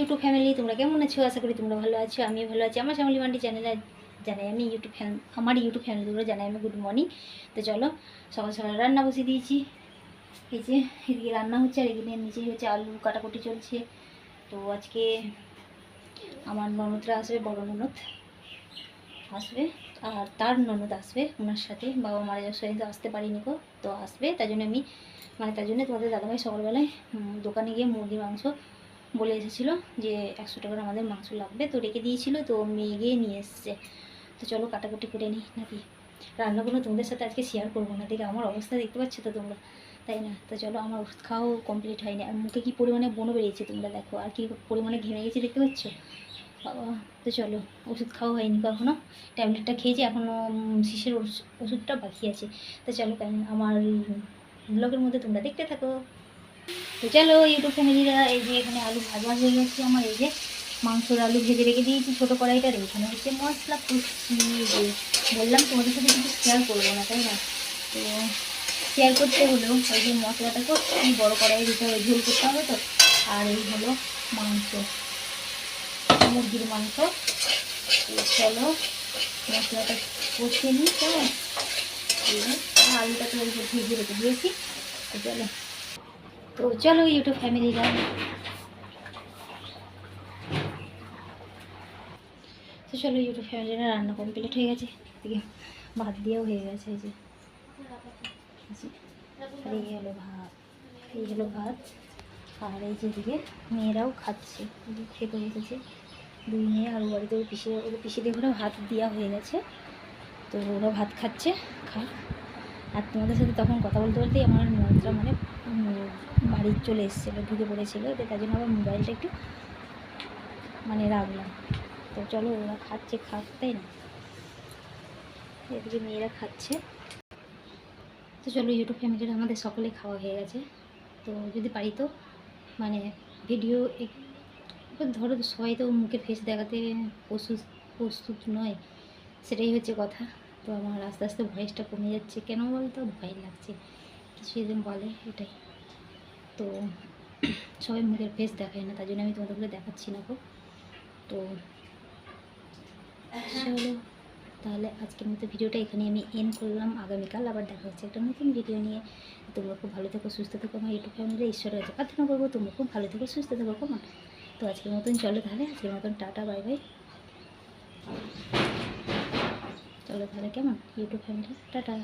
YouTube family, তোমরা কেমন আছো? আশা করি তোমরা ভালো আছো, আমিও ভালো আছি। আমার ফ্যামিলি মান্ডি চ্যানেলে জানাই আমি আমার ইউটিউব ফ্যামিলি তোমরা জানাই আমি গুড মর্নিং। তো চলো সকাল সকাল রান্না বসিয়ে দিয়েছি। এই যে এদিকে রান্না হচ্ছে আর এদিকে নিচেই হচ্ছে আলু কাটাকুটি চলছে। তো আজকে আমার ননদরা আসবে, বড় ননদ আসবে আর তার ননদ আসবে, ওনার সাথে বাবা মারা যাওয়ার সঙ্গে তো আসতে পারিনি গো, তো আসবে। তাই জন্য আমি তার জন্য তোমাদের দাদাভাই সকালবেলায় দোকানে গিয়ে মুরগির মাংস বলে এসেছিলো যে 100 টাকার আমাদের মাংস লাগবে, তো রেখে দিয়েছিল, তো মেয়ে গিয়ে নিয়ে এসছে। তো চলো কাটাকুটি করে নিই নাকি। রান্নাগুলো তোমাদের সাথে আজকে শেয়ার করবো না, দেখে আমার অবস্থা দেখতে পাচ্ছ তো তোমরা, তাই না? তো চলো, আমার ওষুধ খাওয়াও কমপ্লিট হয়নি আর মুখে কী পরিমাণে বনো বেরিয়েছে তোমরা দেখো, আর কি পরিমাণে ঘেমে গেছে দেখতে পাচ্ছ বাবা। তো চলো, ওষুধ খাওয়া হয়নি কখনো, ট্যাবলেটটা খেয়েছি, এখনও শিশের ওষুধটা বাকি আছে। তো চলো আমার ব্লগের মধ্যে তোমরা দেখতে থাকো। তো চলো ইউটিউব ফ্যামিলিরা, এই যে এখানে আলু ভাজা হয়ে গেছে আমার, এই যে মাংসর আলু ভেজে রেখে দিয়েছি ছোটো কড়াইটার। এখানে হচ্ছে মশলা করছি, যে বললাম তোমাদের সাথে কিছু শেয়ার করবো না, তাই না? তো শেয়ার করতে হলেও ওই যে মশলাটা করছি, বড়ো কড়াই দিতে হবে, ঝোল করতে হবে তো। আর এই হলো মাংস, মুরগির মাংস। চলো মশলাটা কষিয়ে নিই, কেমন? আলুটা তো ভেজে রেখে দিয়েছি। তো চলো ইউটিউব ফ্যামিলিরা, তো চলো ইউটিউব ফ্যামিলিরা, রান্না কমপ্লিট হয়ে গেছে, এদিকে ভাত দিয়েও হয়ে গেছে। এই যে আর এই হলো ভাত, এই হলো ভাত। আর এই যে দিকে মেয়েরাও খাচ্ছে, খেতে বসেছে দুই মেয়ে, আর বাড়িতে ওদের পিসিদের ঘরে ভাত দেওয়া হয়ে গেছে, তো ওরা ভাত খাচ্ছে, খাক। আর তোমাদের সাথে তখন কথা বলতে বলতেই আমার ননদরা বাড়ি চলে এসেছিলো, ঢুকে পড়েছিলো, তাই জন্য আবার মোবাইলটা একটু রাখলাম। তো চলো ওরা খাচ্ছে, খাক, তাই না? এদিকে মেয়েরা খাচ্ছে। তো চলো ইউটিউব ফ্যামিলির আমাদের সকলে খাওয়া হয়ে গেছে। তো যদি পারি তো ভিডিও ধরো সবাই তো মুখের ফেস দেখাতে প্রস্তুত নয়, সেটাই হচ্ছে কথা। তো আমার আস্তে আস্তে ভয়েসটা কমে যাচ্ছে, কেন বলতো ভয় লাগছে কিছু এদিন বলে, এটাই তো। সবাই মুখের ফেস দেখায় না, তাই জন্য আমি তোমাদেরগুলো দেখাচ্ছি না গো। তো চলো তাহলে আজকের মতো ভিডিওটা এখানে আমি এন্ড করলাম। আগামীকাল আবার দেখা হচ্ছে একটা নতুন ভিডিও নিয়ে। তোমরা খুব ভালো থেকো, সুস্থ থেকো। আমার ইউটিউব ফ্যামিলি ঈশ্বরের কাছে প্রার্থনা করবো তোমরা খুব ভালো থেকো, সুস্থ থেকো, কেমন? তো আজকের মতন চলো তাহলে, আজকের মতন টাটা, বাই বাই। চলো তাহলে, কেমন ইউটিউব ফ্যামিলি, টাটা।